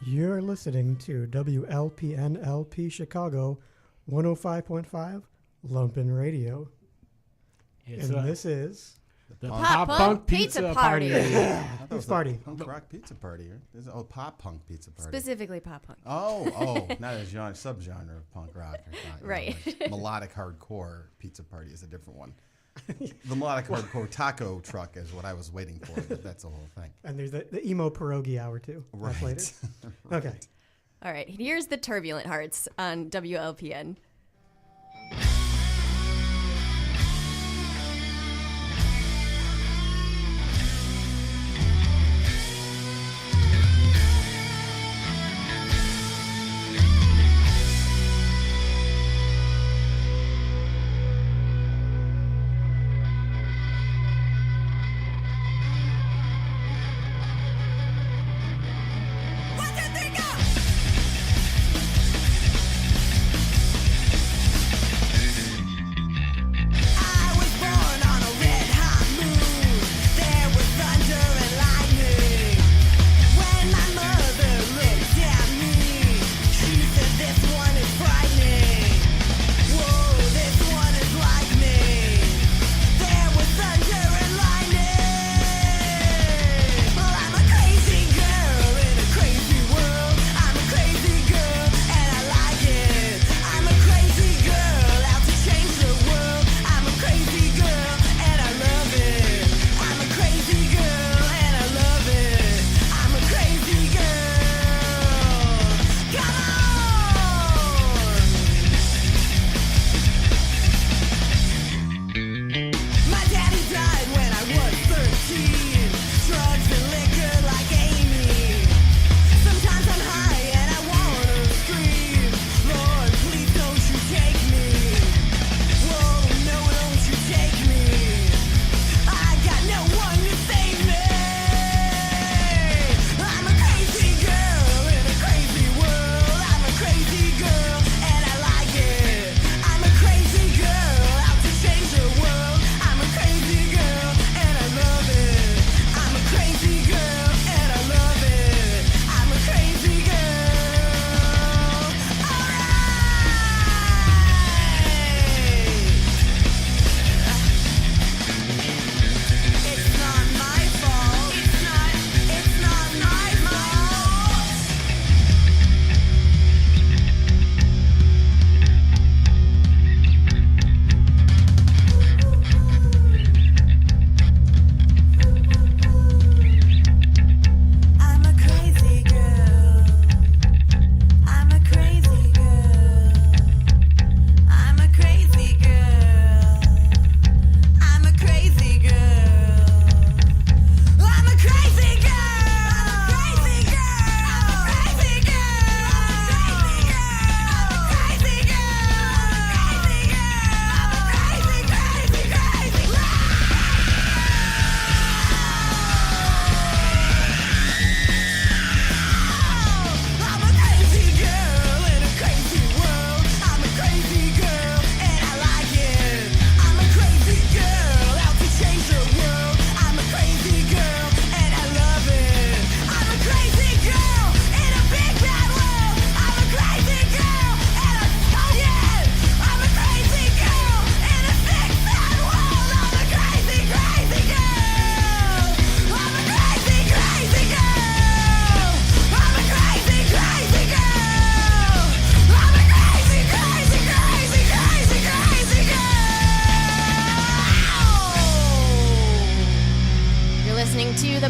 You're listening to WLPN LP Chicago 105.5 Lumpen Radio. This is the Pop Punk Pizza Party. Pizza party. Punk rock pizza party. This is pop punk pizza party. Specifically pop punk. Oh, not a subgenre of punk rock. Right. Like melodic hardcore pizza party is a different one. The melodic hardcore taco truck is what I was waiting for, but that's the whole thing. And there's the emo pierogi hour too. Right. That's later. Right. Okay. All right. Here's the Turbulent Hearts on WLPN.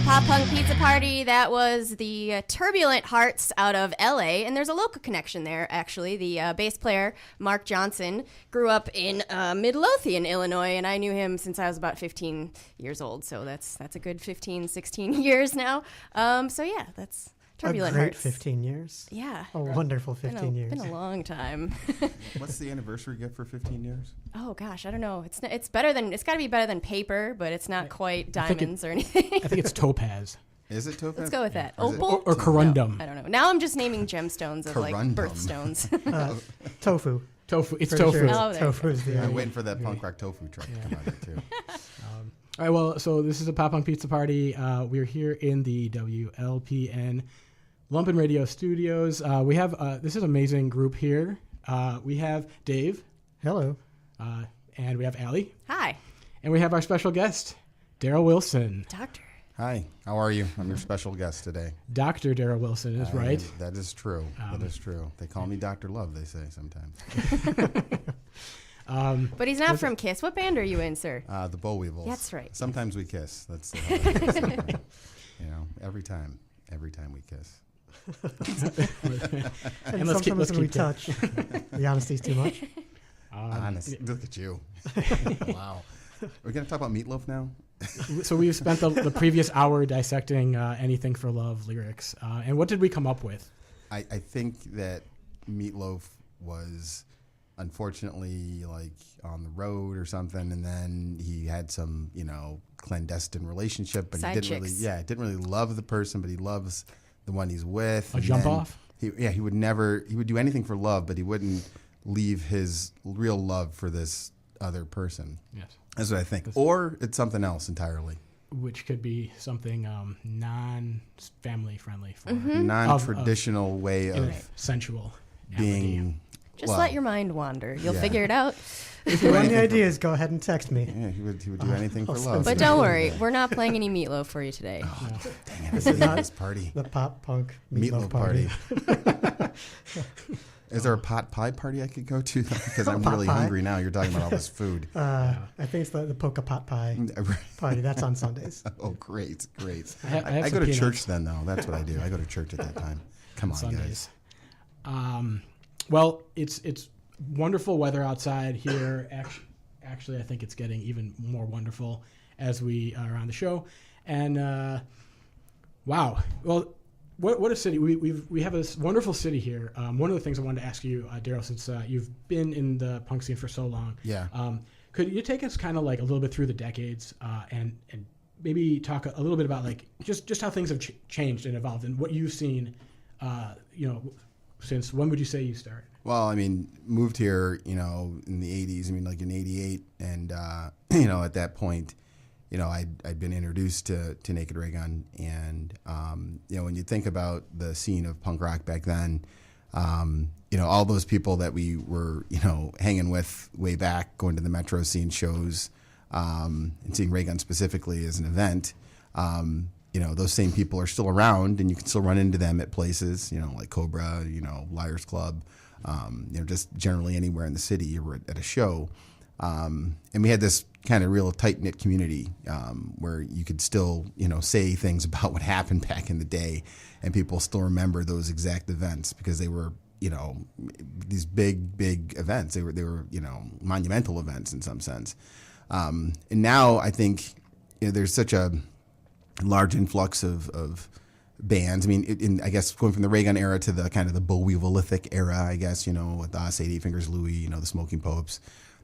Pop Punk Pizza Party. That was the Turbulent Hearts out of LA, and there's a local connection there, actually. The bass player, Mark Johnson, grew up in Midlothian, Illinois, and I knew him since I was about 15 years old, so that's a good 15, 16 years now. So yeah, that's Turbulent Hearts. A great Hearts. 15 years. Yeah. A wonderful 15 years. It's been a long time. What's the anniversary gift for 15 years? Oh gosh, I don't know. It's better than, it's got to be better than paper, but it's not quite diamonds or anything. I think it's topaz. Is it topaz? Let's go with that. Or is it- Opal? Or corundum. No, I don't know. Now I'm just naming gemstones of like Corundum. birthstones. Tofu. Tofu. It's Pretty tofu. sure it's Oh, there you tofu is the I'm waiting for that punk rock tofu truck to come out here too. All right, well, so this is a Pop Punk Pizza Party. We're here in the WLPN Lumpen Radio Studios. We have this is an amazing group here. We have Dave, Hello. and we have Allie, Hi, and we have our special guest, Daryl Wilson. Doctor. Hi, how are you? I'm your special guest today. Dr. Daryl Wilson is right. That is true. That is true. They call me Dr. Love, they say sometimes. But he's not from Kiss. What band are you in, sir? The Bollweevils. That's right. Sometimes we kiss. That's every time we kiss. And let's sometimes when we keep touch, the honesty's too much. Honest, look at you. Wow. We're gonna talk about Meatloaf now. So we've spent the previous hour dissecting Anything for Love lyrics. And what did we come up with? I think that Meatloaf was unfortunately like on the road or something, and then he had some, clandestine relationship, but Side he didn't chicks. didn't really love the person, but he loves the one he's with. A And jump then off? He would do anything for love, but he wouldn't leave his real love for this other person. Yes. That's what I think. Or it's something else entirely. Which could be something non-family friendly for Non-traditional way of sensual being. Just let your mind wander. You'll figure it out. If you have any ideas, go ahead and text me. Yeah, he would do anything for love. But don't worry, we're not playing any Meatloaf for you today. Dang it, This is not this party. the pop punk Meatloaf party. Is there a pot pie party I could go to? Because I'm Pot really pie? hungry now. You're talking about all this food. I think it's the polka pot pie party. That's on Sundays. Oh, great. I have I some go to peanuts. church then, though. That's what I do. I go to church at that time. Come on, Sundays. guys. Well, it's wonderful weather outside here. Actually, I think it's getting even more wonderful as we are on the show. And wow, well, what a city! We have this wonderful city here. One of the things I wanted to ask you, Daryl, since you've been in the punk scene for so long, Yeah. could you take us kind of like a little bit through the decades and maybe talk a little bit about like just how things have changed and evolved and what you've seen, since when would you say you started? Well, I mean, moved here, in the 80s. I mean, like in 88. And, at that point, I'd been introduced to Naked Ray Gun. And, when you think about the scene of punk rock back then, all those people that we were, hanging with way back, going to the Metro scene shows, and seeing Ray Gun specifically as an event, those same people are still around, and you can still run into them at places, like Cobra, Liars Club, just generally anywhere in the city you were at a show. And we had this kind of real tight-knit community where you could still, say things about what happened back in the day, and people still remember those exact events because they were, these big events. They were, monumental events in some sense. And now I think there's such a large influx of bands. I mean, I guess going from the Ray Gun era to the kind of the Bollweevil era, I guess, with us, 80 Fingers Louie, the Smoking Popes,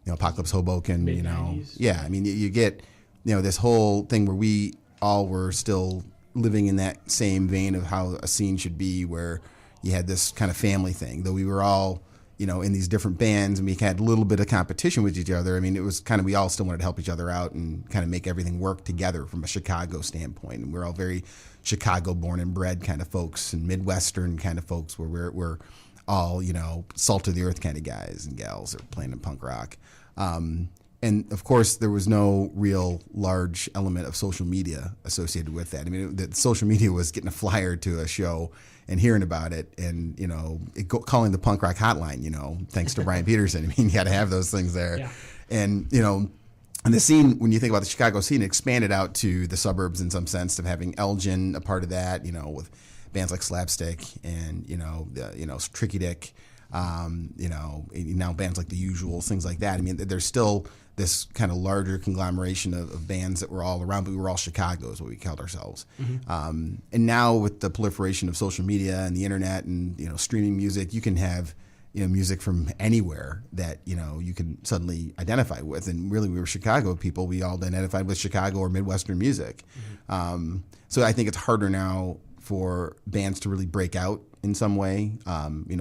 Apocalypse Hoboken, Mid-90s. Yeah, I mean, you get, this whole thing where we all were still living in that same vein of how a scene should be, where you had this kind of family thing, though we were all, in these different bands, and we had a little bit of competition with each other. I mean, it was kind of, we all still wanted to help each other out and kind of make everything work together from a Chicago standpoint. And we're all very Chicago born and bred kind of folks and Midwestern kind of folks, where we're all, salt of the earth kind of guys and gals that are playing in punk rock. And of course, there was no real large element of social media associated with that. I mean, the social media was getting a flyer to a show and hearing about it, and calling the punk rock hotline. Thanks to Brian Peterson. I mean, you got to have those things there, Yeah. and and the scene, when you think about the Chicago scene, it expanded out to the suburbs in some sense of having Elgin a part of that. With bands like Slapstick and Tricky Dick. Now bands like The Usuals, things like that. I mean, there's still this kind of larger conglomeration of bands that were all around, but we were all Chicago is what we called ourselves. Mm-hmm. And now with the proliferation of social media and the internet and, streaming music, you can have, music from anywhere that, you can suddenly identify with. And really, we were Chicago people. We all identified with Chicago or Midwestern music. Mm-hmm. So I think it's harder now for bands to really break out in some way.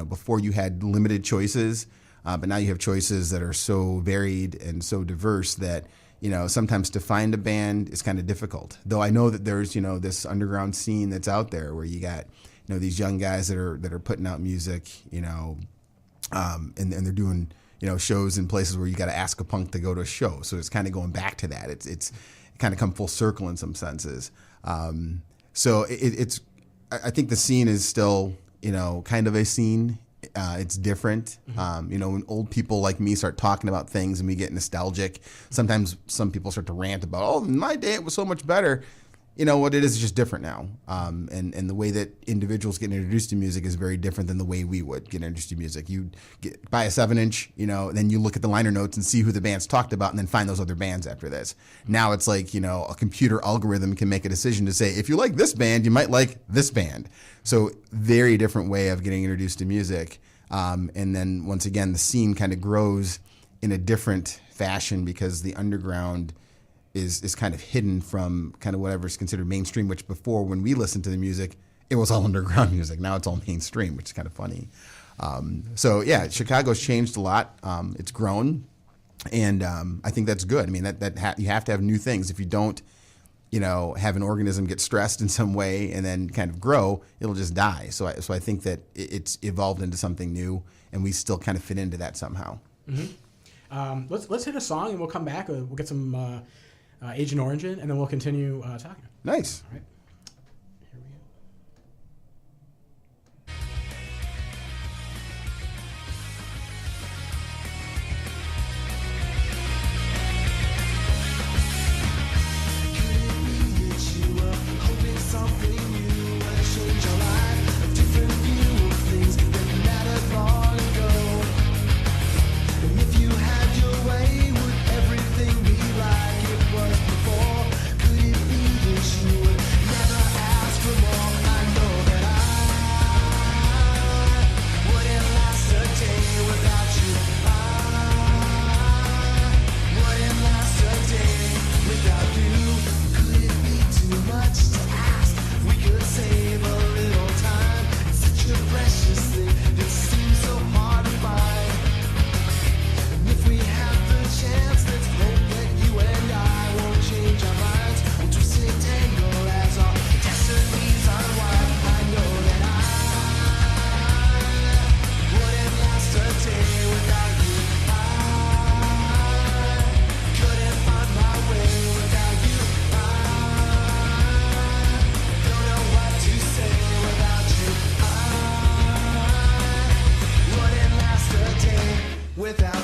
Before you had limited choices, but now you have choices that are so varied and so diverse that, sometimes to find a band is kind of difficult. Though I know that there's, this underground scene that's out there where you got, these young guys that are putting out music, and they're doing, shows in places where you got to ask a punk to go to a show. So it's kind of going back to that. It's kind of come full circle in some senses. So I think the scene is still, kind of a scene. It's different. Mm-hmm. When old people like me start talking about things and we get nostalgic, sometimes some people start to rant about, oh, in my day it was so much better. What it is just different now. And the way that individuals get introduced to music is very different than the way we would get introduced to music. You buy a 7-inch, then you look at the liner notes and see who the band's talked about and then find those other bands after this. Now it's like, a computer algorithm can make a decision to say, if you like this band, you might like this band. So very different way of getting introduced to music. And then once again, the scene kind of grows in a different fashion because the underground is kind of hidden from kind of whatever's considered mainstream, which before when we listened to the music, it was all underground music. Now it's all mainstream, which is kind of funny. So yeah, Chicago's changed a lot. It's grown, and I think that's good. I mean, you have to have new things. If you don't, have an organism get stressed in some way and then kind of grow, it'll just die. So I think that it's evolved into something new, and we still kind of fit into that somehow. Mm-hmm. Let's hit a song, and we'll come back. We'll get some Agent Orange in, and then we'll continue talking. Nice. All right. Here we go.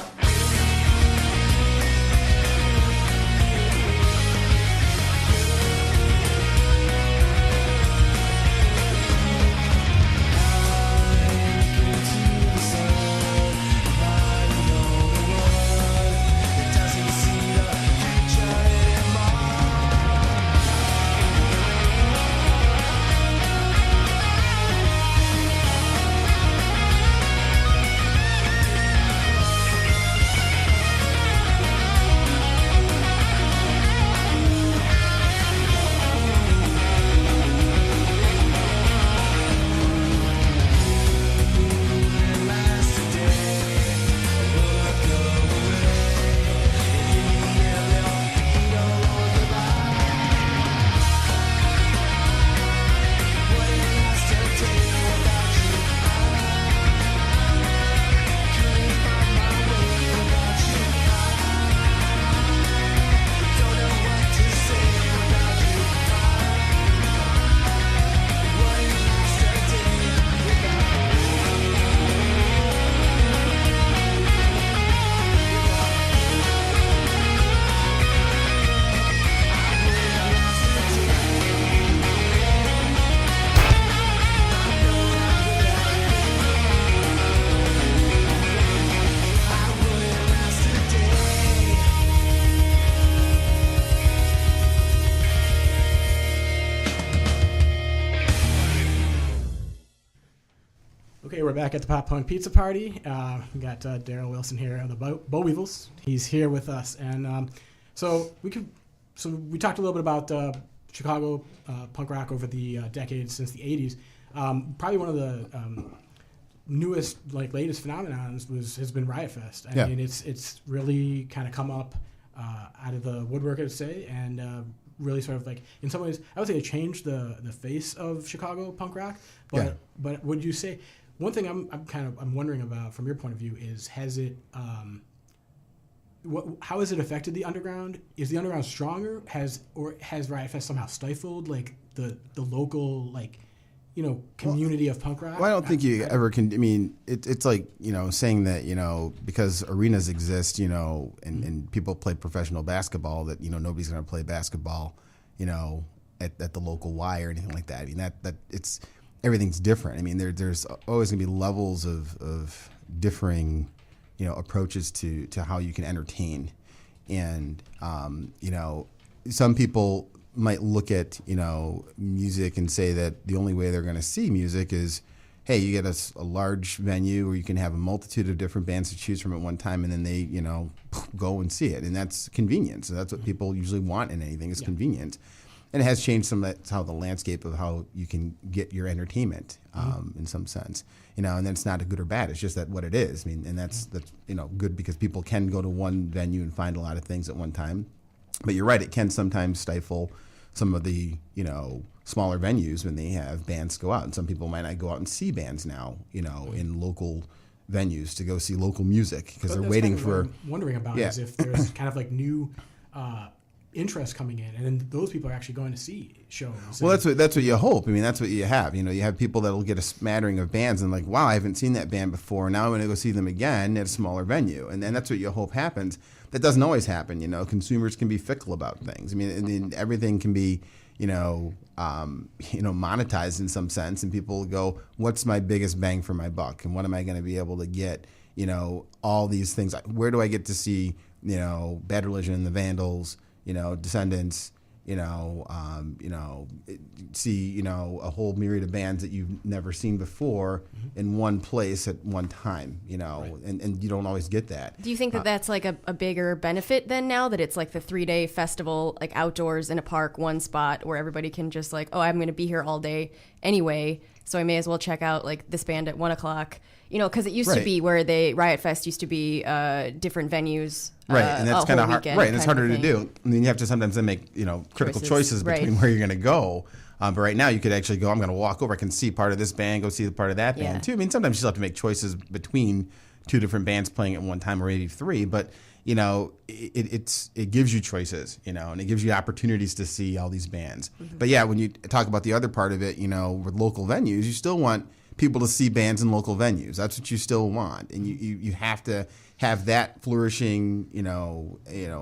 Okay, we're back at the Pop Punk Pizza Party. We got Daryl Wilson here of the Bollweevils. He's here with us, and so we talked a little bit about Chicago punk rock over the decades since the '80s. Probably one of the newest, latest phenomenons has been Riot Fest. I mean, it's really kind of come up out of the woodwork, I'd say, and really sort of like, in some ways, I would say it changed the face of Chicago punk rock. But would you say, one thing I'm wondering about from your point of view is, has it how has it affected the underground? Is the underground stronger? Has Riot Fest somehow stifled like the local, like, community of punk rock? Well, I don't think you ever can. I mean, it's like, saying that, because arenas exist, and people play professional basketball, that, nobody's going to play basketball, at the local Y or anything like that. I mean, that it's, everything's different. I mean, there's always going to be levels of differing, approaches to how you can entertain. And, some people might look at, music and say that the only way they're going to see music is, hey, you get a large venue where you can have a multitude of different bands to choose from at one time, and then they, go and see it. And that's convenience. So that's what people usually want in anything, is convenience. And it has changed that's how the landscape of how you can get your entertainment, in some sense. And then it's not a good or bad. It's just that what it is. I mean, and that's good, because people can go to one venue and find a lot of things at one time. But you're right, it can sometimes stifle some of the, smaller venues when they have bands go out. And some people might not go out and see bands now, in local venues to go see local music, because they're waiting for. What I'm wondering about is if there's kind of like new interest coming in, and then those people are actually going to see shows. Well, that's what you hope. I mean, that's what you have. You have people that will get a smattering of bands and like, wow, I haven't seen that band before. Now I'm going to go see them again at a smaller venue, and that's what you hope happens. That doesn't always happen. Consumers can be fickle about things. I mean, everything can be, monetized in some sense, and people go, what's my biggest bang for my buck, and what am I going to be able to get? All these things. Where do I get to see, Bad Religion, the Vandals, Descendants, see, a whole myriad of bands that you've never seen before in one place at one time, right. and you don't always get that. Do you think that that's like a bigger benefit than now, that it's like the 3-day festival, like outdoors in a park, one spot where everybody can just like, oh, I'm going to be here all day anyway, so I may as well check out like this band at 1:00. Because it used to be where Riot Fest used to be different venues. Right, and that's kind of hard. Right, and it's harder to do. I mean, you have to sometimes then make critical choices between where you're going to go. But right now, you could actually go, I'm going to walk over. I can see part of this band, go see the part of that band too. I mean, sometimes you still have to make choices between two different bands playing at one time, or maybe three. But it gives you choices, and it gives you opportunities to see all these bands. Mm-hmm. But yeah, when you talk about the other part of it, with local venues, you still want people to see bands in local venues. That's what you still want, and you have to have that flourishing,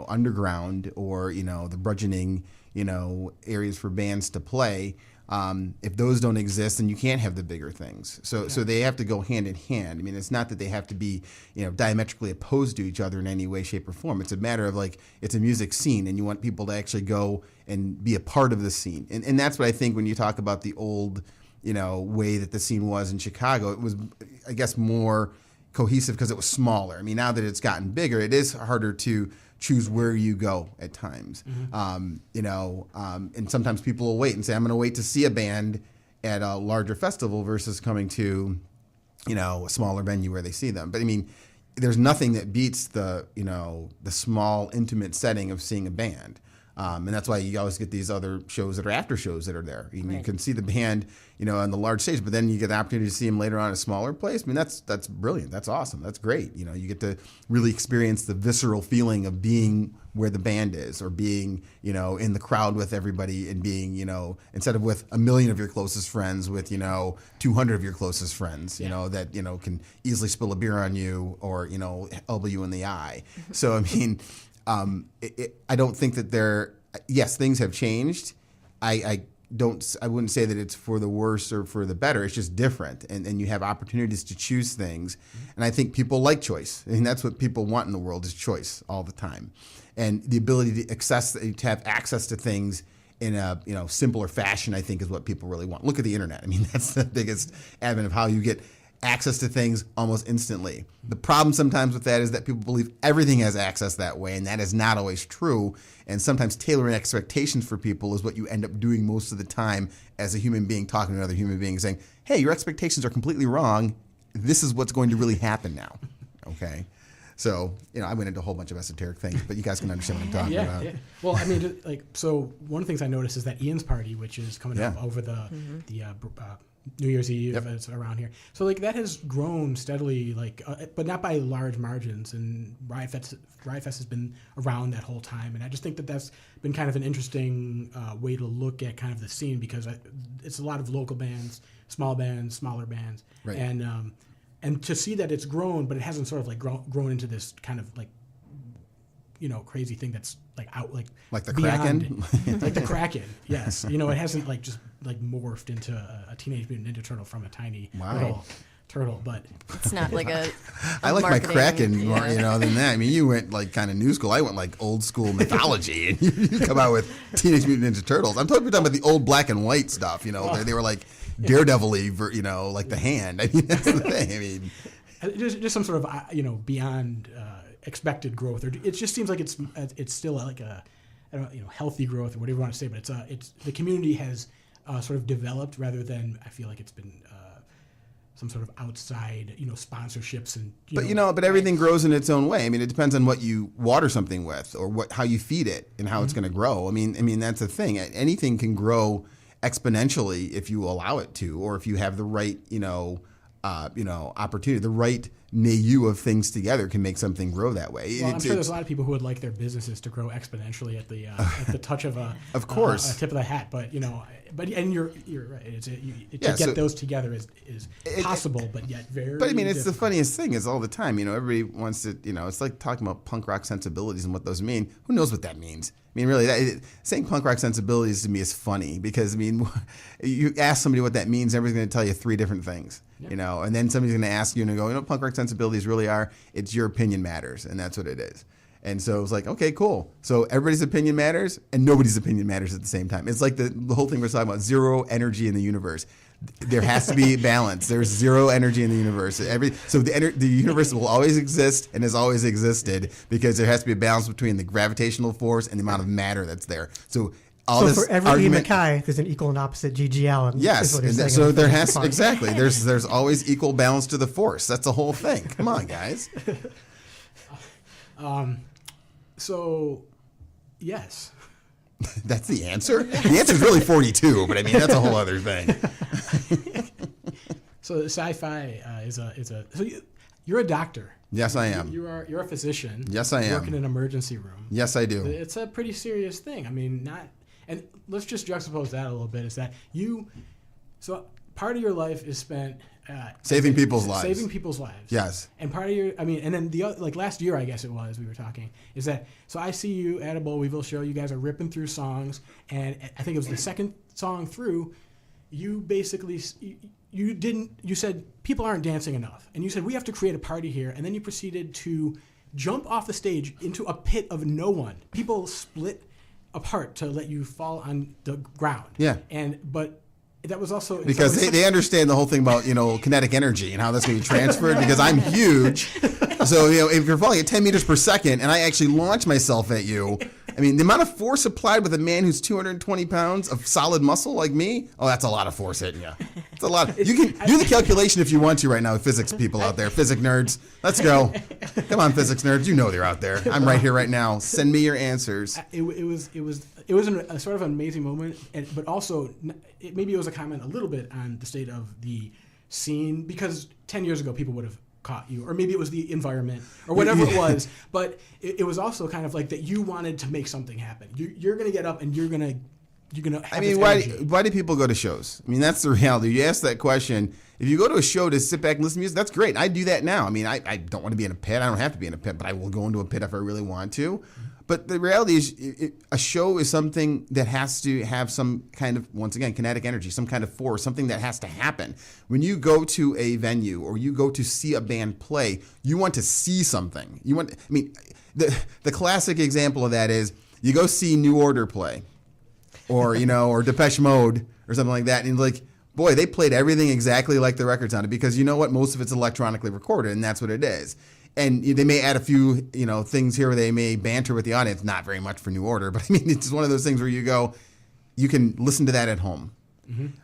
underground, or the burgeoning, areas for bands to play. If those don't exist, then you can't have the bigger things. So they have to go hand in hand. I mean, it's not that they have to be, diametrically opposed to each other in any way, shape, or form. It's a matter of like, it's a music scene, and you want people to actually go and be a part of the scene. And that's what I think when you talk about the old, way that the scene was in Chicago. It was, I guess, more cohesive because it was smaller. I mean, now that it's gotten bigger, it is harder to choose where you go at times. Mm-hmm. And sometimes people will wait and say, I'm going to wait to see a band at a larger festival versus coming to, a smaller venue where they see them. But I mean, there's nothing that beats the small, intimate setting of seeing a band. And that's why you always get these other shows that are after shows that are there. You can see the band, on the large stage, but then you get the opportunity to see them later on in a smaller place. I mean, that's brilliant. That's awesome. That's great. You get to really experience the visceral feeling of being where the band is, or being, in the crowd with everybody, and being, instead of with 1 million of your closest friends, with, 200 of your closest friends, that, can easily spill a beer on you, or, elbow you in the eye. So, I mean, I don't think that yes, things have changed. I wouldn't say that it's for the worse or for the better. It's just different, and you have opportunities to choose things. And I think people like choice. I mean, that's what people want in the world, is choice all the time, and the ability to have access to things in a simpler fashion. I think is what people really want. Look at the internet. I mean, that's the biggest advent of how you get access to things almost instantly. The problem sometimes with that is that people believe everything has access that way, and that is not always true. And sometimes tailoring expectations for people is what you end up doing most of the time as a human being, talking to another human being, saying, hey, your expectations are completely wrong. This is what's going to really happen now. Okay? So, I went into a whole bunch of esoteric things, but you guys can understand what I'm talking about. Yeah. Well, I mean, so one of the things I noticed is that Ian's party, which is coming up over the New Year's Eve, it's around here. So like that has grown steadily, but not by large margins. And Riot Fest has been around that whole time, and I just think that that's been kind of an interesting way to look at kind of the scene, because it's a lot of local bands, small bands, smaller bands, right. And to see that it's grown, but it hasn't sort of like grown into this kind of like, crazy thing that's like out like the beyond, Kraken, like the Kraken. Yes, it hasn't like just like morphed into a Teenage Mutant Ninja Turtle from a tiny little turtle, but it's not like a I like my Kraken more, than that. I mean, you went like kind of new school. I went like old school mythology, and you come out with Teenage Mutant Ninja Turtles. I'm talking about the old black and white stuff. They were like Daredevil-y, like the Hand. I mean, that's the thing. I mean, just some sort of beyond expected growth, or it just seems like it's still like a healthy growth or whatever you want to say, but it's the community has sort of developed rather than I feel like it's been some sort of outside sponsorships and but everything grows in its own way. I mean, it depends on what you water something with or how you feed it and how it's going to grow. I mean that's the thing. Anything can grow exponentially if you allow it to, or if you have the right opportunity, the right milieu of things together can make something grow that way. Well, I'm sure there's a lot of people who would like their businesses to grow exponentially at the touch of a tip of the hat. But you're right. To get those together is possible, but yet very. But I mean, it's difficult. the funniest thing is all the time. Everybody wants to. It's like talking about punk rock sensibilities and what those mean. Who knows what that means? I mean, really, saying punk rock sensibilities to me is funny because, you ask somebody what that means, everybody's going to tell you three different things, and then somebody's going to ask you and go, punk rock sensibilities really are, it's your opinion matters, and that's what it is. And so it's like, okay, cool. So everybody's opinion matters, and nobody's opinion matters at the same time. It's like the whole thing we're talking about, zero energy in the universe. There has to be balance. There's zero energy in the universe. So the universe will always exist and has always existed because there has to be a balance between the gravitational force and the amount of matter that's there. So for every E. Mackay, there's an equal and opposite G.G. Allen. Yes, so there has exactly. There's always equal balance to the force. That's the whole thing. Come on, guys. So, yes. That's the answer? The answer is really 42, but I mean, that's a whole other thing. So sci-fi so you're a doctor. Yes, I am. You're a physician. Yes, I am. Working in an emergency room. Yes, I do. It's a pretty serious thing. I mean, and let's just juxtapose that a little bit, is that so part of your life is spent saving people's lives. Saving people's lives. Yes. And part of and then the other, last year, I guess it was, we were talking, is that, so I see you at a Bollweevils show, you guys are ripping through songs, and I think it was the second song through, you basically, you said people aren't dancing enough. And you said, we have to create a party here. And then you proceeded to jump off the stage into a pit of no one. People split apart to let you fall on the ground. Yeah. But that was also because they understand the whole thing about kinetic energy and how that's going to be transferred. Because I'm huge, so if you're falling at 10 meters per second and I actually launch myself at you, I mean the amount of force applied with a man who's 220 pounds of solid muscle like me, that's a lot of force hitting you. It's a lot. You can do the calculation if you want to right now, physics people out there, physics nerds. Let's go. Come on, physics nerds. You know they're out there. I'm right here right now. Send me your answers. It was a sort of an amazing moment, but also maybe it was a comment a little bit on the state of the scene, because 10 years ago people would have caught you, or maybe it was the environment or whatever it was, but it was also kind of like that you wanted to make something happen. You're going to get up and you're going to have why do people go to shows? I mean, that's the reality. You ask that question. If you go to a show to sit back and listen to music, that's great. I do that now. I mean, I don't want to be in a pit. I don't have to be in a pit, but I will go into a pit if I really want to. But the reality is a show is something that has to have some kind of, once again, kinetic energy, some kind of force, something that has to happen. When you go to a venue or you go to see a band play, you want to see something. The classic example of that is you go see New Order play or, or Depeche Mode or something like that. And like, boy, they played everything exactly like the record sounded, because you know what? Most of it's electronically recorded, and that's what it is. And they may add a few, things here where they may banter with the audience. Not very much for New Order, but I mean, it's just one of those things where you can listen to that at home.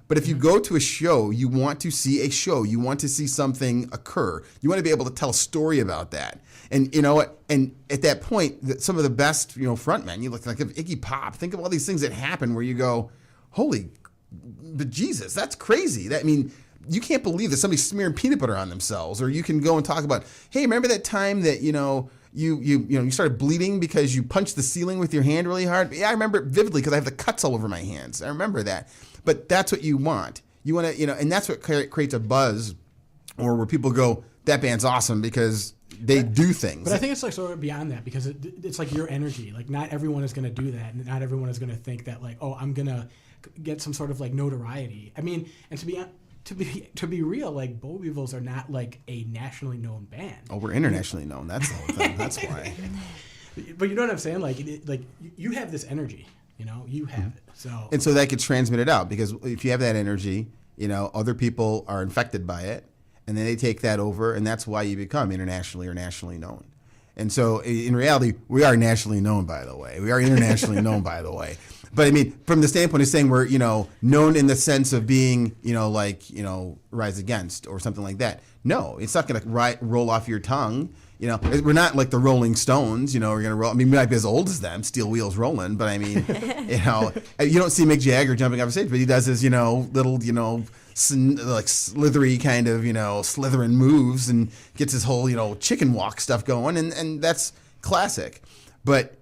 But if you go to a show, you want to see a show. You want to see something occur. You want to be able to tell a story about that. And you know what? And at that point, some of the best, frontmen, you look like Iggy Pop. Think of all these things that happen where you go, holy, but Jesus, that's crazy. You can't believe that somebody's smearing peanut butter on themselves. Or you can go and talk about, hey, remember that time that, you started bleeding because you punched the ceiling with your hand really hard? Yeah, I remember it vividly because I have the cuts all over my hands. I remember that. But that's what you want. You want to, and that's what creates a buzz, or where people go, that band's awesome because they do things. But I think it's like sort of beyond that, because it's like your energy. Like, not everyone is going to do that, and not everyone is going to think that, like, oh, I'm going to get some sort of like notoriety. I mean, and to be real, like, Bollweevils are not like a nationally known band. Oh, we're internationally known. That's the whole thing. That's why. But you know what I'm saying? Like, you have this energy. You have it. So that gets transmitted out, because if you have that energy, other people are infected by it, and then they take that over, and that's why you become internationally or nationally known. And so in reality, we are nationally known, by the way. We are internationally known, by the way. But I mean, from the standpoint of saying we're, known in the sense of being, Rise Against or something like that. No, it's not going to roll off your tongue. We're not like the Rolling Stones, we're going to roll. I mean, we might be as old as them, Steel Wheels Rolling, but I mean, you don't see Mick Jagger jumping off a stage, but he does his, little, like slithery kind of, slithering moves, and gets his whole, chicken walk stuff going, and that's classic. But,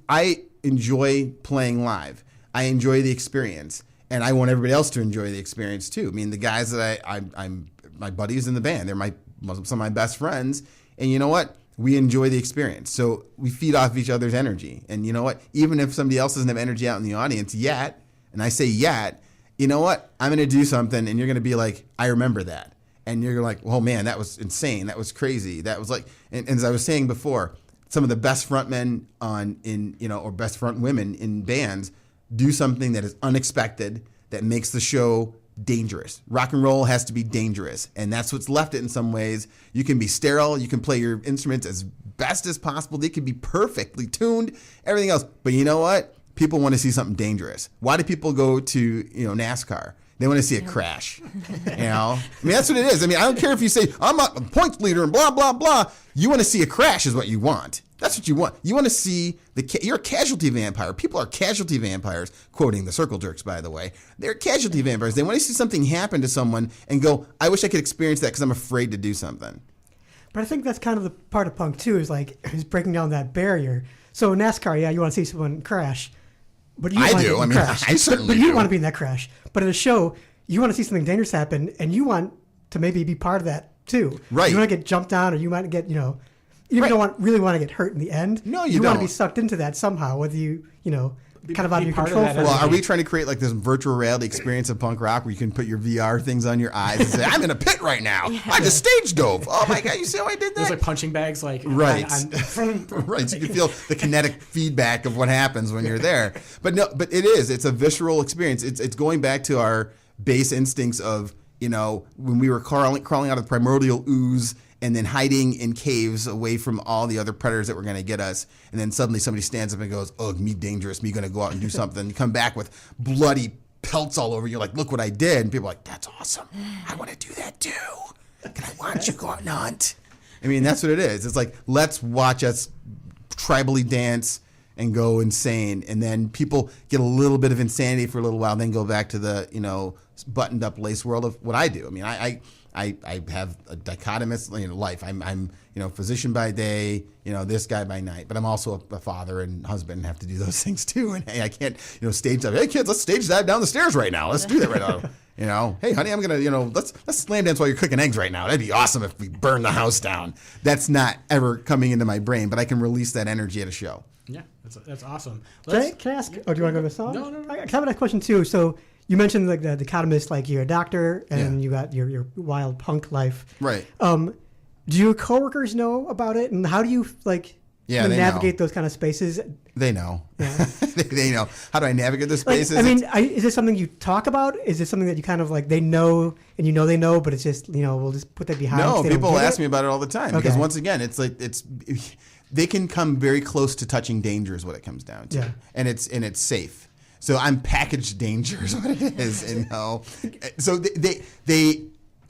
I enjoy playing live. I enjoy the experience, and I want everybody else to enjoy the experience too. I mean, the guys that I'm my buddies in the band, they're some of my best friends, and you know what? We enjoy the experience. So we feed off each other's energy. And you know what? Even if somebody else doesn't have energy out in the audience yet, and I say yet, you know what? I'm going to do something, and you're going to be like, I remember that. And you're like, oh man, that was insane. That was crazy. That was like, and as I was saying before, some of the best frontmen or best front women in bands do something that is unexpected, that makes the show dangerous. Rock and roll has to be dangerous, and that's what's left it in some ways. You can be sterile, you can play your instruments as best as possible, they can be perfectly tuned, everything else. But you know what? People want to see something dangerous. Why do people go to NASCAR? They want to see a crash. I mean, that's what it is. I mean, I don't care if you say I'm a points leader and blah blah blah. You want to see a crash is what you want. That's what you want. You want to see you're a casualty vampire. People are casualty vampires, quoting the Circle Jerks, by the way. They're casualty vampires. They want to see something happen to someone and go, I wish I could experience that because I'm afraid to do something. But I think that's kind of the part of punk, too, is breaking down that barrier. So in NASCAR, yeah, you want to see someone crash. But you want to be in the crash. I certainly But you do. want to be in that crash. But at a show, you want to see something dangerous happen, and you want to maybe be part of that, too. Right. You want to get jumped on, or you want to get, you don't really want to get hurt in the end. No, you don't. don't. Want to be sucked into that somehow, whether kind of out of your control. Well, are we trying to create like this virtual reality experience of punk rock where you can put your VR things on your eyes and say, I'm in a pit right now. Yeah. I just stage dove. Oh my God, you see how I did that? There's like punching bags, like right. Right. So you can feel the kinetic feedback of what happens when you're there. But it's a visceral experience. It's going back to our base instincts of, when we were crawling out of the primordial ooze and then hiding in caves away from all the other predators that were going to get us. And then suddenly somebody stands up and goes, oh, me dangerous, me going to go out and do something. You come back with bloody pelts all over you. You're like, look what I did. And people are like, that's awesome. I want to do that too. And I want you to go out and hunt. I mean, that's what it is. It's like, let's watch us tribally dance and go insane. And then people get a little bit of insanity for a little while, then go back to the, buttoned up lace world of what I do. I mean, I have a dichotomous life. I'm physician by day, this guy by night, but I'm also a father and husband and have to do those things too. And hey, I can't, stage dive. Hey kids, let's stage dive down the stairs right now. Let's do that right now. Hey honey, I'm going to, let's slam dance while you're cooking eggs right now. That'd be awesome if we burn the house down. That's not ever coming into my brain, but I can release that energy at a show. Yeah, that's awesome. Can I ask? Oh, do you want to go to the song? No. I have a next question too. So you mentioned like the dichotomist, like you're a doctor and you got your wild punk life. Right. Do your coworkers know about it, and how do you navigate those kind of spaces? They know. Yeah. they know. How do I navigate those spaces? Is this something you talk about? Is it something that you kind of like they know and they know, but it's just we'll just put that behind? No, people ask me about it all the time because once again, it's like they can come very close to touching danger is what it comes down to, and it's safe. So I'm packaged danger is what it is. And so they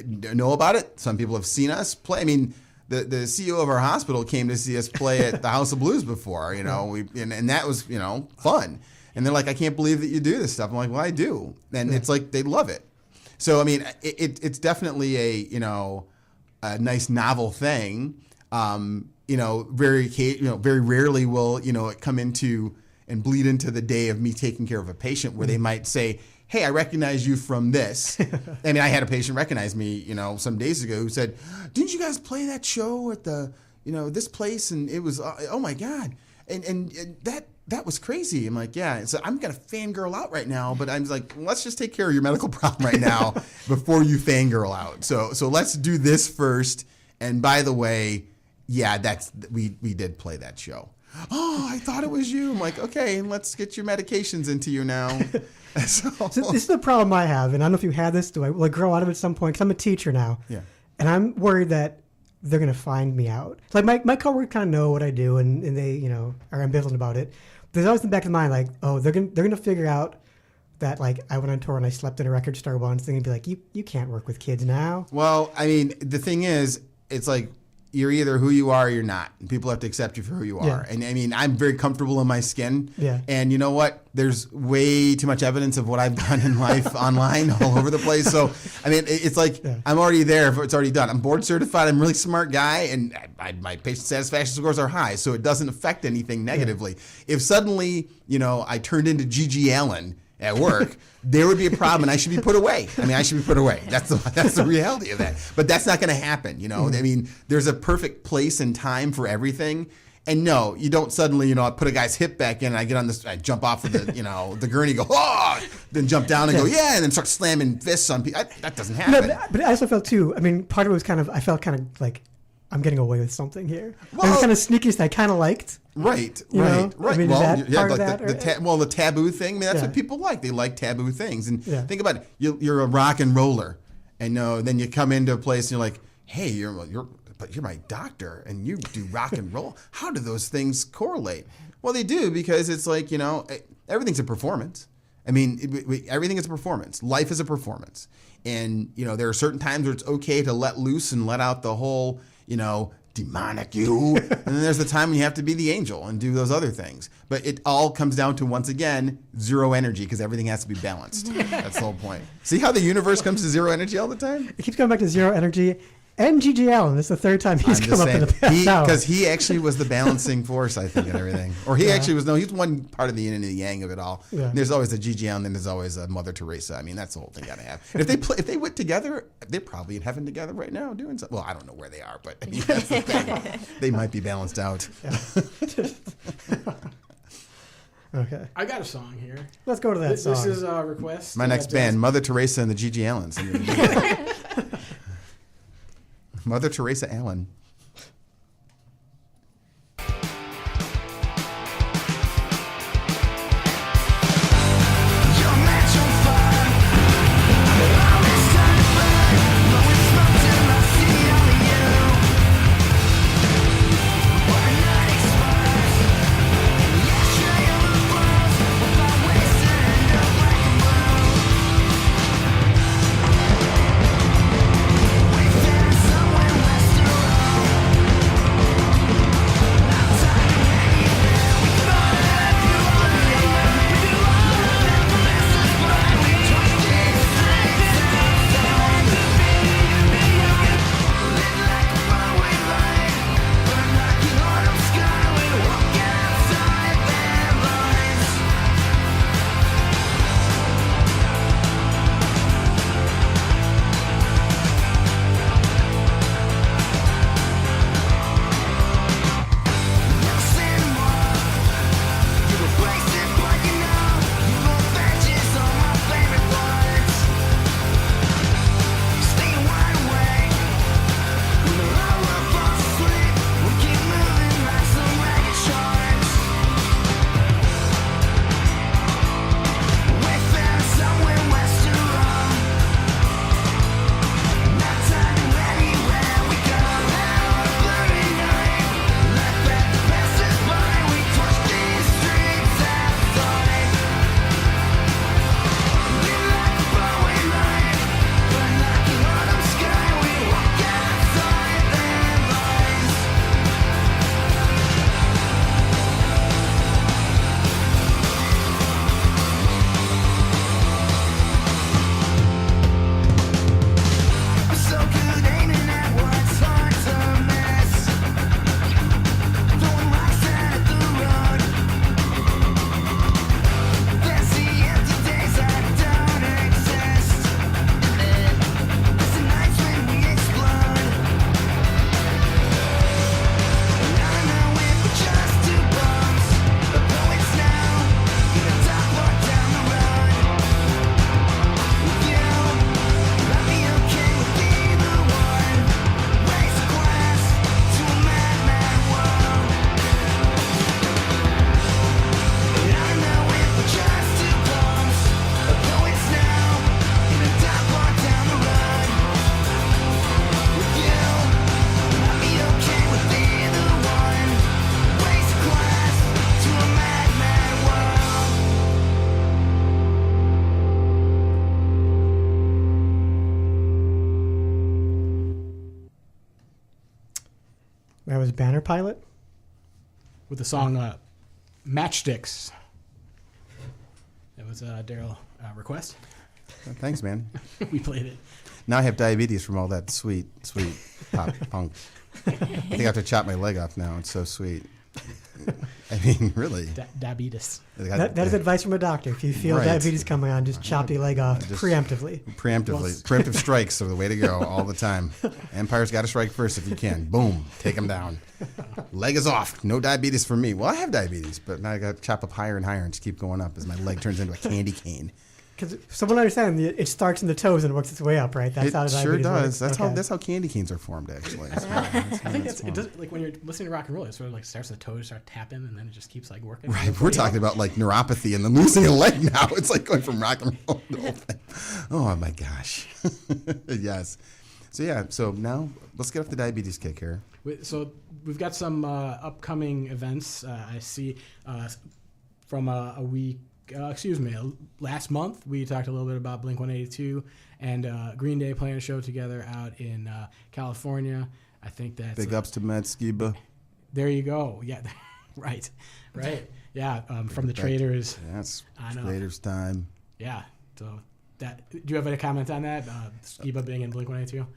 know about it. Some people have seen us play. I mean, the CEO of our hospital came to see us play at the House of Blues before, and that was, fun. And they're like, I can't believe that you do this stuff. I'm like, well, I do. And it's like, they love it. So, I mean, it's definitely a nice novel thing. Very rarely will, it come into and bleed into the day of me taking care of a patient where they might say, hey, I recognize you from this. I mean, I had a patient recognize me, some days ago who said, didn't you guys play that show at the, this place? And it was, oh my God. And that was crazy. I'm like, yeah. So I'm going to fangirl out right now, but I'm like, let's just take care of your medical problem right now before you fangirl out. So let's do this first. And by the way, yeah, we did play that show. Oh, I thought it was you. I'm like, okay, let's get your medications into you now. So this is the problem I have, and I don't know if you had this. Will I grow out of it at some point? Because I'm a teacher now. Yeah. And I'm worried that they're going to find me out. It's like my coworkers kind of know what I do, and they, are ambivalent about it. There's always in the back of the mind, like, oh, they're gonna figure out that, like, I went on tour and I slept in a record store once. They're going to be like, you can't work with kids now. Well, I mean, the thing is, it's like, you're either who you are or you're not. And people have to accept you for who you are. Yeah. And I mean, I'm very comfortable in my skin. Yeah. And you know what? There's way too much evidence of what I've done in life online all over the place. So, I mean, it's like, I'm already there if it's already done. I'm board certified. I'm a really smart guy. And my patient satisfaction scores are high. So it doesn't affect anything negatively. Yeah. If suddenly, I turned into Gigi Allen at work, there would be a problem, and I should be put away. I mean, I should be put away. That's the reality of that. But that's not going to happen. I mean, there's a perfect place and time for everything. And no, you don't suddenly, I put a guy's hip back in, and I get on this, I jump off of the, the gurney, go, oh, then jump down and go, yeah, and then start slamming fists on people. That doesn't happen. No, but I also felt too. I mean, part of it was I felt kind of like, I'm getting away with something here. Well, it was kind of sneakiest I kind of liked. Right. I mean, well, is that part of that? The taboo thing. I mean, that's what people like. They like taboo things. And think about it. You're a rock and roller, and then you come into a place and you're like, hey, but you're my doctor, and you do rock and roll. How do those things correlate? Well, they do, because it's like, everything's a performance. I mean, everything is a performance. Life is a performance. And, there are certain times where it's okay to let loose and let out the whole, demonic you. And then there's the time when you have to be the angel and do those other things. But it all comes down to, once again, zero energy, because everything has to be balanced. That's the whole point. See how the universe comes to zero energy all the time? It keeps coming back to zero energy. And Gigi Allen. This is the third time he's come up in the past hour. Because he actually was the balancing force, I think, in everything. Or he actually was, he's one part of the yin and the yang of it all. Yeah. There's always a Gigi Allen, and there's always a Mother Teresa. I mean, that's the whole thing you got to have. And if they went together, they're probably in heaven together right now doing something. Well, I don't know where they are, but I mean, that's the thing. They might be balanced out. Yeah. Okay. I got a song here. Let's go to that song. This is a request. My next band, Mother Teresa and the Gigi Allens. Mother Teresa Allen. Somewhere west I was banner pilot. With the song Matchsticks. That was a Daryl request. Thanks, man. We played it. Now I have diabetes from all that sweet pop punk. I think I have to chop my leg off now. It's so sweet. I mean, really. Diabetes. That is advice from a doctor. If you feel diabetes coming on, just chop your leg off preemptively. Preemptive strikes are the way to go all the time. Empire's got to strike first if you can. Boom, take them down. Leg is off. No diabetes for me. Well, I have diabetes, but now I got to chop up higher and higher and just keep going up as my leg turns into a candy cane. Because someone understand it starts in the toes and works its way up, right? That's how it diabetes sure does. works. That's how candy canes are formed, actually. I think it does, like when you're listening to rock and roll, it sort of like starts at the toes, start tapping, and then it just keeps like working. Right, we're talking about like neuropathy and then losing a leg now. It's like going from rock and roll to the whole thing. Oh my gosh. Yes. So now let's get off the diabetes kick here. So we've got some upcoming events. I see from a week. Last month we talked a little bit about Blink-182 and Green Day playing a show together out in California. I think that's big ups to Matt Skiba. There you go. Yeah, right. Yeah, from the Traders. That's Traders time. Yeah. So that. Do you have any comment on that? Skiba being in Blink-182.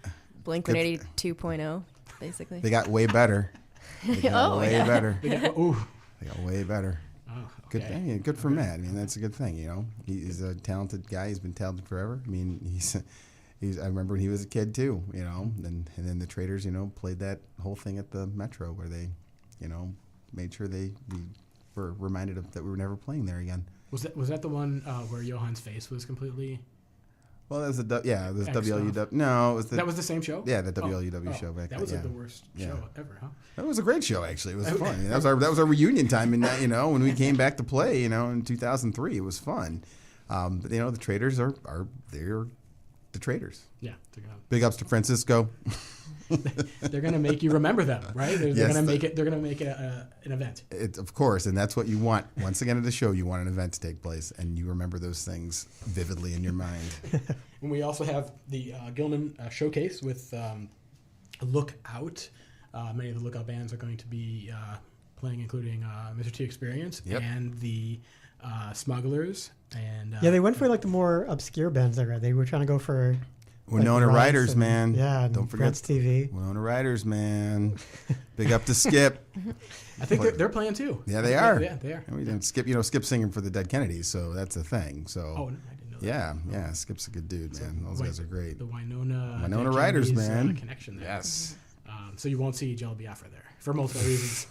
Blink-182 2.0, basically. They got way better. They got way better. They got way better. Oh, good okay. thing. Good for Matt. I mean, that's a good thing. You know, he's a talented guy. He's been talented forever. I mean, I remember when he was a kid too. You know, and then the Traders, played that whole thing at the Metro where they, made sure we were reminded of that we were never playing there again. Was that the one where Johann's face was completely? Well, that was WLUW. No, it was that was the same show. Yeah, the WLUW show back then. That was the worst show ever, huh? That was a great show, actually. It was fun. I mean, that was our reunion time, and when we came back to play, in 2003, it was fun. But the Traders they're the Traders. Yeah. Big ups to Francisco. They're gonna make you remember them, right? They're gonna make it. They're gonna make it an event. Of course, and that's what you want. Once again, at the show, you want an event to take place, and you remember those things vividly in your mind. And we also have the Gilman showcase with Lookout. Many of the Lookout bands are going to be playing, including Mr. T Experience and the Smugglers. And they went for like the more obscure bands there. They were trying to go for. Winona Riders, man. Yeah, don't forget Grant's TV. Winona Riders, man. Big up to Skip. I think they're playing too. Yeah, they are. Yeah, they are. And we didn't Skip singing for the Dead Kennedys, so that's a thing. So. Oh, I didn't know that. Yeah. Skip's a good dude, man. Those guys are great. The Winona Riders, man. Connection there. Yes. So you won't see Jello Biafra there for multiple reasons.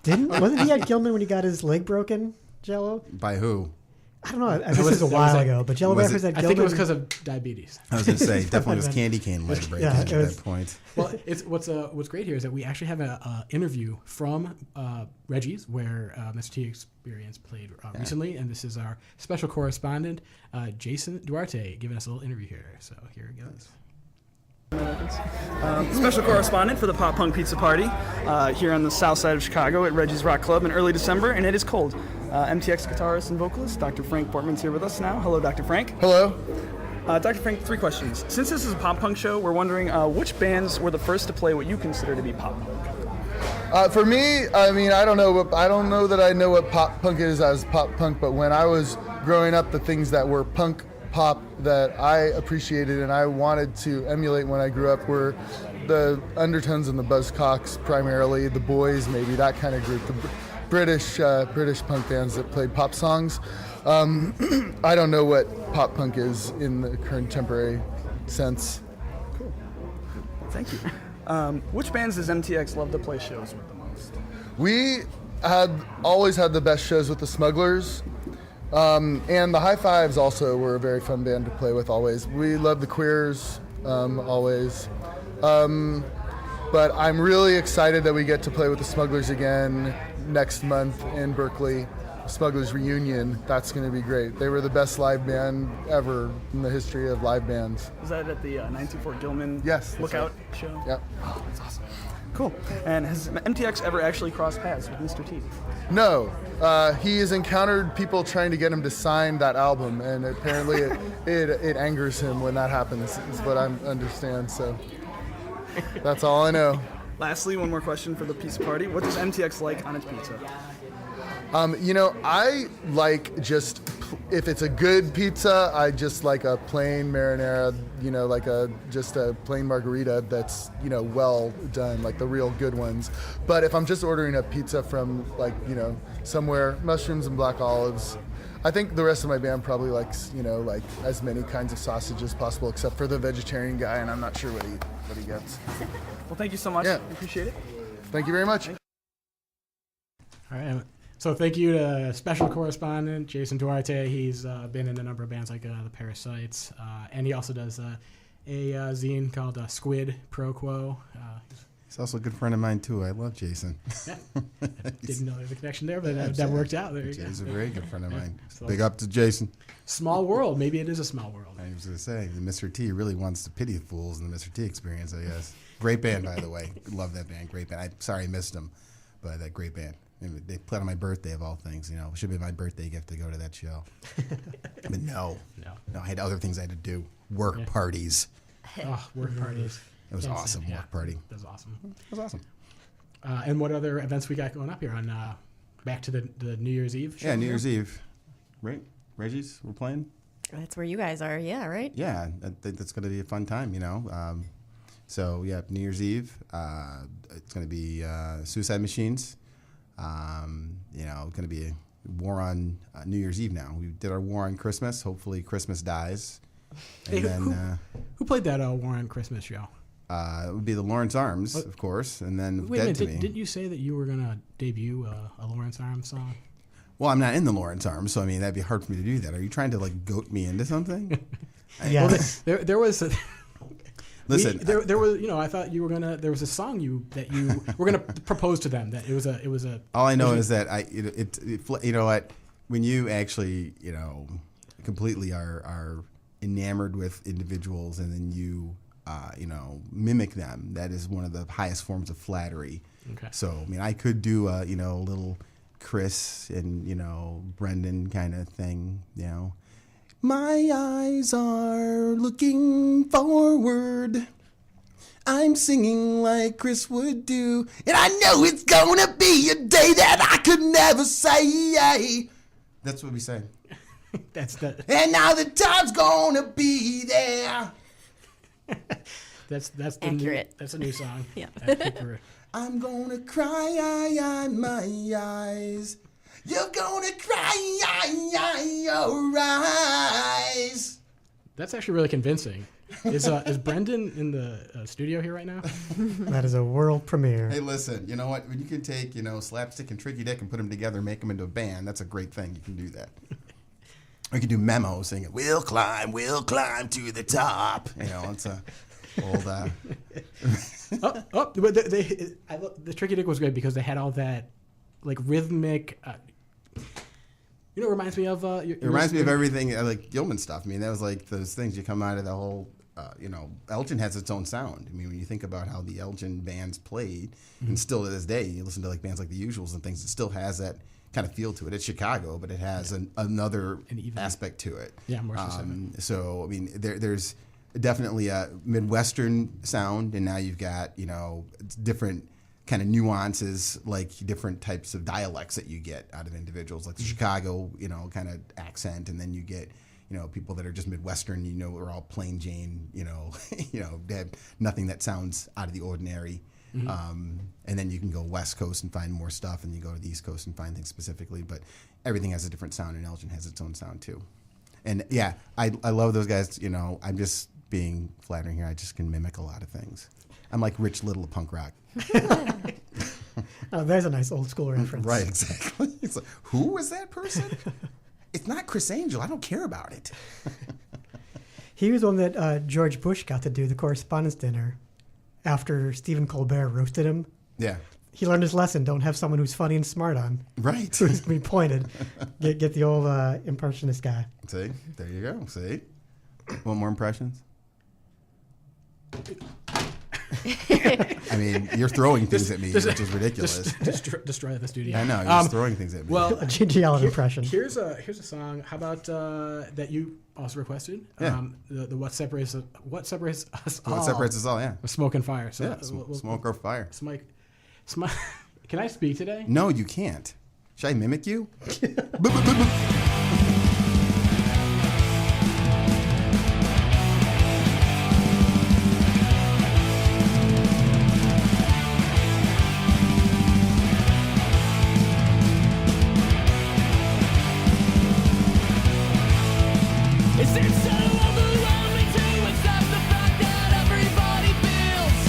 Wasn't he at Gilman when he got his leg broken, Jello? By who? I don't know. This was a while ago, but Jello Biafra's at Gilman. I think it was because of diabetes. I was going to say, definitely was candy cane leg break at that point. Well, what's great here is that we actually have an interview from Reggie's, where Mr. T Experience played recently, and this is our special correspondent, Jason Duarte, giving us a little interview here. So here it goes. Special correspondent for the Pop Punk Pizza Party here on the south side of Chicago at Reggie's Rock Club in early December, and it is cold. MTX guitarist and vocalist Dr. Frank Bortman's here with us now. Hello, Dr. Frank. Hello. Dr. Frank, 3 questions. Since this is a pop punk show, we're wondering which bands were the first to play what you consider to be pop punk? For me, I mean, I don't know that I know what pop punk is as pop punk, but when I was growing up, the things that were punk pop that I appreciated and I wanted to emulate when I grew up were the Undertones and the Buzzcocks, primarily the Boys, maybe that kind of group, the British punk bands that played pop songs. I don't know what pop punk is in the contemporary sense. Cool. Thank you. Which bands does MTX love to play shows with the most? We always had the best shows with the Smugglers. And the High Fives also were a very fun band to play with always. We love the Queers always. But I'm really excited that we get to play with the Smugglers again next month in Berkeley. Smugglers Reunion. That's going to be great. They were the best live band ever in the history of live bands. Is that at the 924 Gilman Lookout show? Yeah. Oh, that's awesome. Cool. And has MTX ever actually crossed paths with Mr. T? No. He has encountered people trying to get him to sign that album, and apparently it angers him when that happens, is what I understand. So that's all I know. Lastly, one more question for the pizza party. What does MTX like on its pizza? I like if it's a good pizza, I just like a plain marinara, like just a plain margarita that's, well done, like the real good ones. But if I'm just ordering a pizza from somewhere, mushrooms and black olives, I think the rest of my band probably likes, like as many kinds of sausage as possible, except for the vegetarian guy, and I'm not sure what he gets. Well, thank you so much. Yeah. Appreciate it. Thank you very much. All right. So thank you to special correspondent Jason Duarte. He's been in a number of bands like the Parasites, and he also does a zine called Squid Pro Quo. He's also a good friend of mine too. I love Jason. Yeah. Didn't know there was a connection there, but that worked out. There you go. He's a very good friend of mine. So, Big up to Jason. Small world. Maybe it is a small world. I was going to say, the Mr. T really wants to pity the fools in the Mr. T experience, I guess. Great band, by the way. Love that band. Great band. I'm sorry I missed them, but that great band. They played on my birthday, of all things. It should be my birthday gift to go to that show. But no, I had other things I had to do. Work parties. Oh, work parties. It was awesome. Yeah, work party. That was awesome. It was awesome. And what other events we got going up here on back to the New Year's Eve show? Yeah, New Year's Eve. Right? Reggie's, we're playing? That's where you guys are, yeah, right? Yeah, I think that's going to be a fun time, So, yeah, New Year's Eve. It's going to be Suicide Machines. It's going to be a war on New Year's Eve now. We did our war on Christmas. Hopefully Christmas dies. And hey, who played that War on Christmas show? It would be the Lawrence Arms, of course, and then Wait Dead a minute, to Me. didn't you say that you were going to debut a Lawrence Arms song? Well, I'm not in the Lawrence Arms, so that'd be hard for me to do that. Are you trying to goat me into something? Yes. Well, there was. Listen, there was. I thought you were gonna. There was a song that you were gonna propose to them. That it was a. All I know is that you know what, when you actually completely are enamored with individuals and then you mimic them, that is one of the highest forms of flattery. Okay. So I could do a little Chris and Brendan kind of thing. My eyes are looking forward. I'm singing like Chris would do, and I know it's gonna be a day that I could never say. That's what we say. That's the. And now the time's gonna be there. That's accurate. That's a new song. Yeah. I'm gonna cry my eyes. You're gonna cry your eyes. That's actually really convincing. Is Brendan in the studio here right now? That is a world premiere. Hey, listen, you know what? When you can take, Slapstick and Tricky Dick and put them together and make them into a band, that's a great thing. You can do that. Or you can do Memo singing, we'll climb to the top. It's a old... But the Tricky Dick was great because they had all that, rhythmic... it reminds me of... it reminds me of everything, like Gilman stuff. That was those things you come out of the whole... Elgin has its own sound. When you think about how the Elgin bands played, and still to this day, you listen to bands like The Usuals and things, it still has that kind of feel to it. It's Chicago, but it has another aspect to it. Yeah, more specific. So, there's definitely a Midwestern sound, and now you've got, different kind of nuances, different types of dialects that you get out of individuals, like the Chicago, kind of accent, and then you get, people that are just Midwestern, are all plain Jane, they have nothing that sounds out of the ordinary. Mm-hmm. And then you can go West Coast and find more stuff, and you go to the East Coast and find things specifically, but everything has a different sound, and Elgin has its own sound too. And yeah, I love those guys. I'm just being flattering here. I just can mimic a lot of things. I'm like Rich Little of punk rock. Oh, there's a nice old school reference. Right, exactly. It's like, who is that person? It's not Chris Angel. I don't care about it. He was the one that George Bush got to do the correspondence dinner after Stephen Colbert roasted him. Yeah. He learned his lesson. Don't have someone who's funny and smart on. Right. Who's going to be pointed. Get the old impressionist guy. See? There you go. See? Want more impressions? You're throwing things at me, which is ridiculous. Destroy the studio. I know. You're just throwing things at me. Well, a Gigi Allen impression. Here's a song. How about that you also requested. Yeah. The what separates us all. What separates us all? Yeah. Smoke and fire. So Yeah. Smoke or fire. Can I speak today? No, you can't. Should I mimic you? Is it so overwhelming to accept the fact that everybody feels?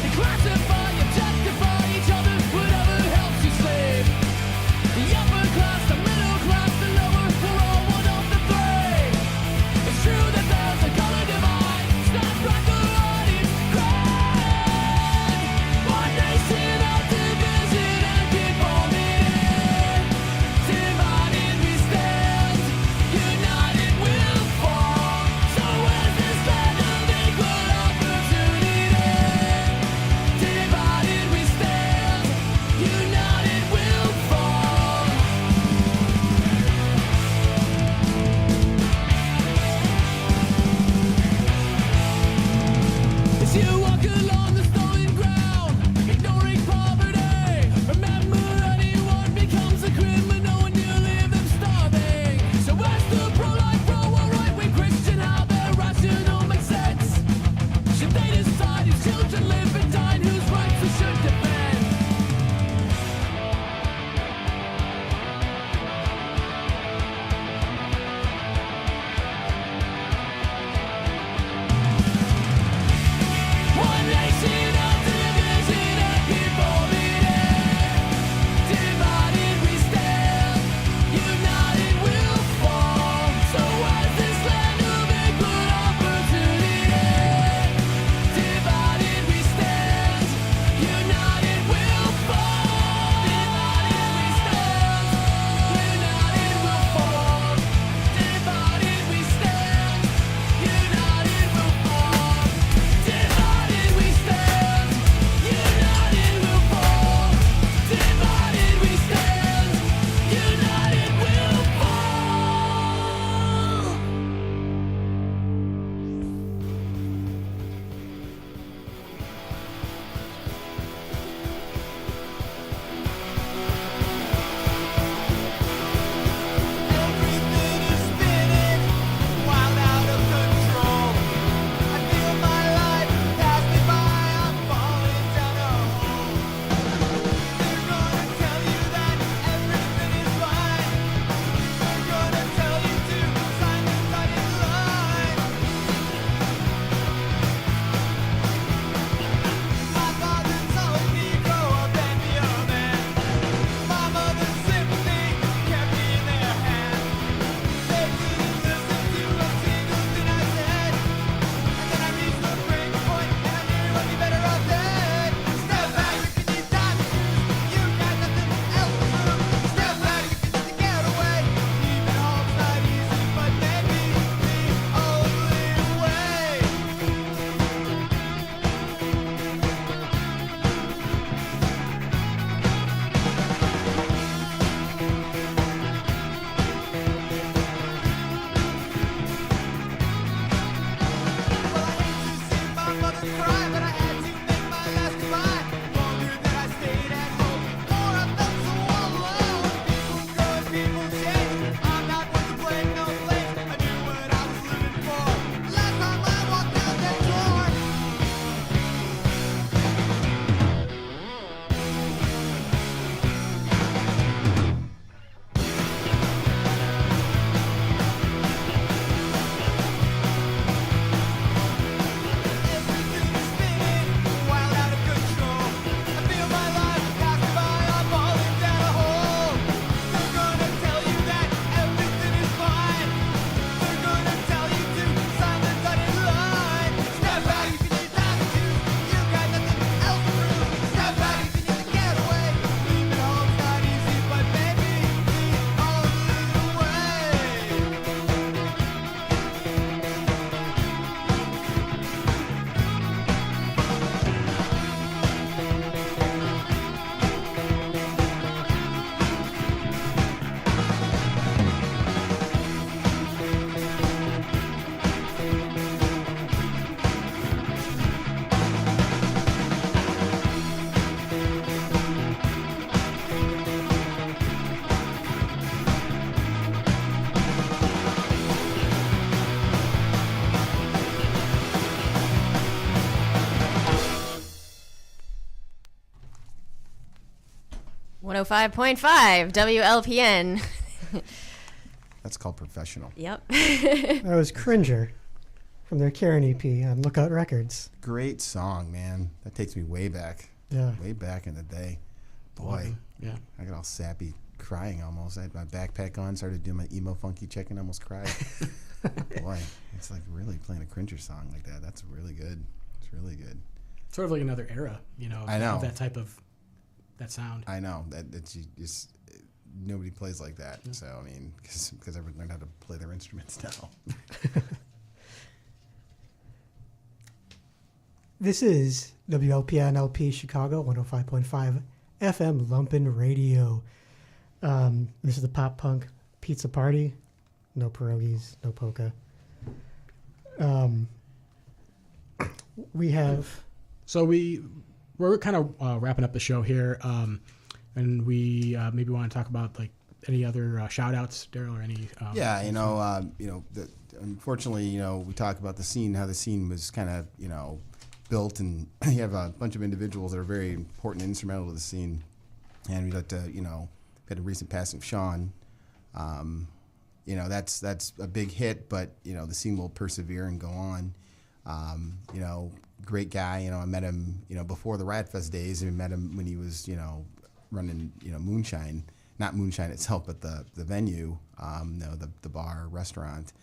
They classify, objectify each other, whatever helps you sleep. The upper class, the middle class, the lower, we're all one of the three. It's true that there's a color divide. It's not black or white, it's gray. One nation of division and people meeting. Divided we stand, united we'll fall. So where's this land of equal opportunity? Divided we stand, united we'll fall. As you walk along the stolen ground, ignoring poverty, remember anyone becomes a criminal when you leave them starving. So as the pro-life, pro-war, right-wing Christian, how their rational makes sense? Should they decide whose children live and die and whose rights we should defend? One nation of division and people meeting. Divided we stand, united we'll fall. So where's this land of equal opportunity? Divided we stand, united we'll fall. Divided we stand, united we'll fall. Divided we stand, united we'll fall. Divided we stand, united we'll fall. Divided we stand, united we'll fall. Everything is spinning, wild out of control. I feel my life pass me by, I'm falling down a hole. They're gonna tell you that everything is fine. They're gonna tell you to sign the dotted line. My father told me grow up and be a man. My mother's sympathy kept me in their hands. They didn't listen to a single thing I said. And then I reached the breaking point, and I knew I'd be better off dead. Step back if you need time to choose. You got nothing else to lose. Step back if you need to get away. Leaving home's not easy, but maybe the only way. Well, I hate to see my mother cry, but I had to make my last goodbye. Longer than I stayed at home, more I felt so all alone. People grow and people change. I'm not one to blame, no blame. I knew what I was living for. Last time I walked out that door. Everything is spinning, 105.5 WLPN. That's called professional. Yep. That was Cringer from their Karen EP on Lookout Records. Great song, man. That takes me way back. Yeah. Way back in the day. Boy, Yeah. I got all sappy, crying almost. I had my backpack on, started doing my emo funky check, and almost cried. Boy, it's like really playing a Cringer song like that. That's really good. It's really good. Sort of like another era, I know. of that type of that sound. I know that it's just nobody plays like that. So I mean, because everyone learned how to play their instruments now. This is WLPN LP Chicago 105.5 FM Lumpen Radio. This is the pop punk pizza party. No pierogies, no polka. We have. So we're kind of wrapping up the show here, and we maybe want to talk about like any other shout outs, Daryl, or any. Yeah, unfortunately, we talk about the scene, how the scene was kind of, built, and you have a bunch of individuals that are very important and instrumental to the scene. And we'd like to, had a recent passing of Sean. That's a big hit, but, the scene will persevere and go on. Great guy, I met him, before the Riot Fest days, and we met him when he was, running, Moonshine, not Moonshine itself, but the venue, the bar, restaurant,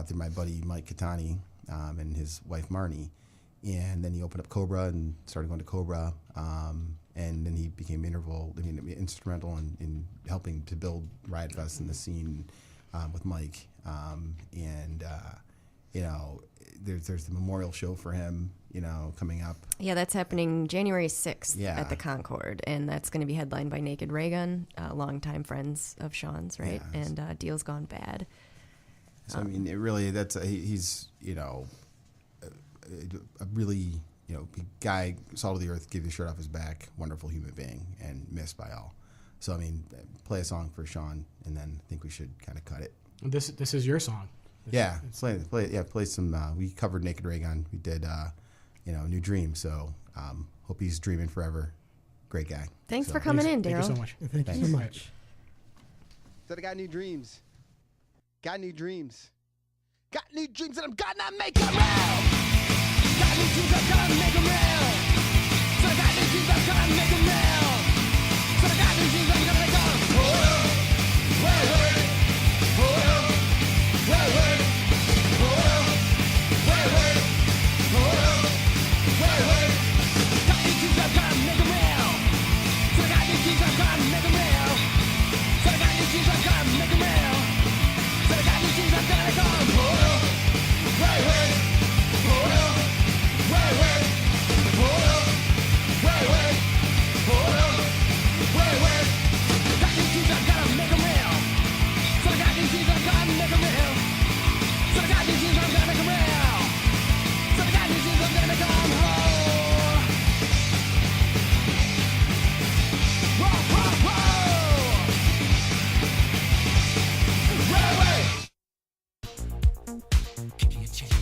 through my buddy Mike Catani and his wife Marnie. And then he opened up Cobra and started going to Cobra. And then he became instrumental in helping to build Riot Fest in the scene with Mike. There's the memorial show for him, coming up. Yeah, that's happening January 6th Yeah. at the Concord, and that's going to be headlined by Naked Raygun, longtime friends of Sean's, right? Yeah. And Deal's Gone Bad. So I mean, he's a really guy, salt of the earth, give the shirt off his back, wonderful human being, and missed by all. So I mean, play a song for Sean, and then I think we should kind of cut it. This is your song. Play some. We covered Naked Raygun. We did, New Dream. So hope he's dreaming forever. Great guy. Thanks for coming in, Daryl. Thank you so much. Thank you so much. Said I got new dreams. Got new dreams. Got new dreams and I'm gonna make them real. Got new dreams, I'm gonna make them real. So I got new dreams, I'm gonna make them real. So I got new dreams, I'm gonna make them real. Give me a chance.